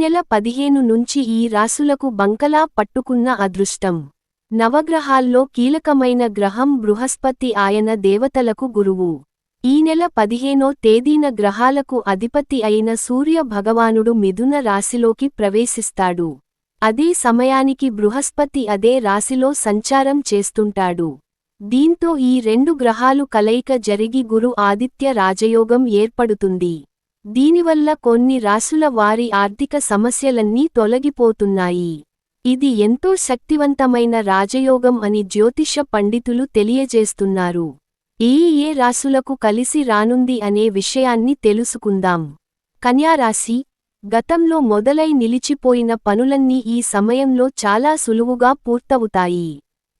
నెల 15 నుంచి ఈ రాసులకు బంకలా పట్టుకున్న అదృష్టం. నవగ్రహాల్లో కీలకమైన గ్రహం బృహస్పతి. ఆయన దేవతలకు గురువు. ఈ నెల 15వ తేదీన గ్రహాలకు అధిపతి అయిన సూర్య భగవానుడు మిథున రాశిలోకి ప్రవేశిస్తాడు. అదే సమయానికి బృహస్పతి అదే రాశిలో సంచారం చేస్తుంటాడు. దీంతో ఈ రెండు గ్రహాలు కలయిక జరిగి గురు ఆదిత్య రాజయోగం ఏర్పడుతుంది. దీనివల్ల కొన్ని రాశుల వారి ఆర్థిక సమస్యలన్నీ తొలగిపోతున్నాయి. ఇది ఎంతో శక్తివంతమైన రాజయోగం అని జ్యోతిష పండితులు తెలియజేస్తున్నారు. ఏ రాశులకు కలిసి రానుంది అనే విషయాన్ని తెలుసుకుందాం. కన్యారాశి. గతంలో మొదలై నిలిచిపోయిన పనులన్నీ ఈ సమయంలో చాలా సులువుగా పూర్తవుతాయి.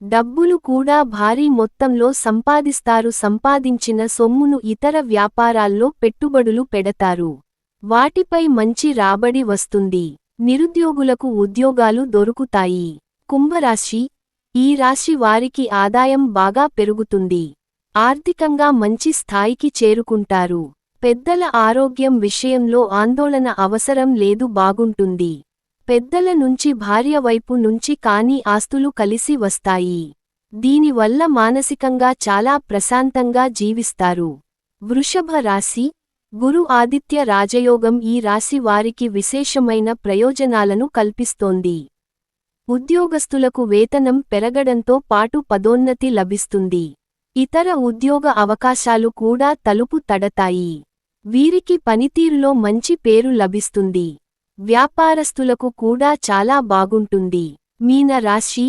డబ్బులు కూడా భారీ మొత్తంలో సంపాదిస్తారు. సంపాదించిన సొమ్మును ఇతర వ్యాపారాల్లో పెట్టుబడులు పెడతారు. వాటిపై మంచి రాబడి వస్తుంది. నిరుద్యోగులకు ఉద్యోగాలు దొరుకుతాయి. కుంభరాశి. ఈ రాశి వారికి ఆదాయం బాగా పెరుగుతుంది. ఆర్థికంగా మంచి స్థాయికి చేరుకుంటారు. పెద్దల ఆరోగ్యం విషయంలో ఆందోళన అవసరం లేదు, బాగుంటుంది. పెద్దల నుంచి భార్య వైపు నుంచి కానీ ఆస్తులు కలిసి వస్తాయి. దీనివల్ల మానసికంగా చాలా ప్రశాంతంగా జీవిస్తారు. వృషభ రాశి. గురు ఆదిత్య రాజయోగం ఈ రాశి వారికి విశేషమైన ప్రయోజనాలను కల్పిస్తోంది. ఉద్యోగస్తులకు వేతనం పెరగడంతో పాటు పదోన్నతి లభిస్తుంది. ఇతర ఉద్యోగ అవకాశాలు కూడా తలుపు తడతాయి. వీరికి పనితీరులో మంచి పేరు లభిస్తుంది. వ్యాపారస్తులకు కూడా చాలా బాగుంటుంది. మీన రాశి.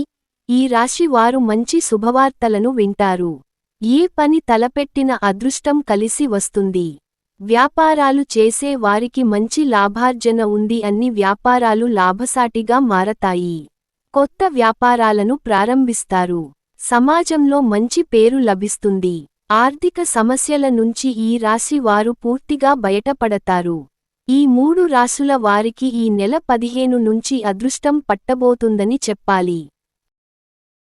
ఈ రాశి వారు మంచి శుభవార్తలను వింటారు. ఏ పని తలపెట్టిన అదృష్టం కలిసి వస్తుంది. వ్యాపారాలు చేసే వారికి మంచి లాభార్జన ఉంది. అన్ని వ్యాపారాలు లాభసాటిగా మారతాయి. కొత్త వ్యాపారాలను ప్రారంభిస్తారు. సమాజంలో మంచి పేరు లభిస్తుంది. ఆర్థిక సమస్యల నుంచి ఈ రాశి వారు పూర్తిగా బయటపడతారు. ఈ మూడు రాశుల వారికి ఈ నెల 15 నుంచి అదృష్టం పట్టబోతుందని చెప్పాలి.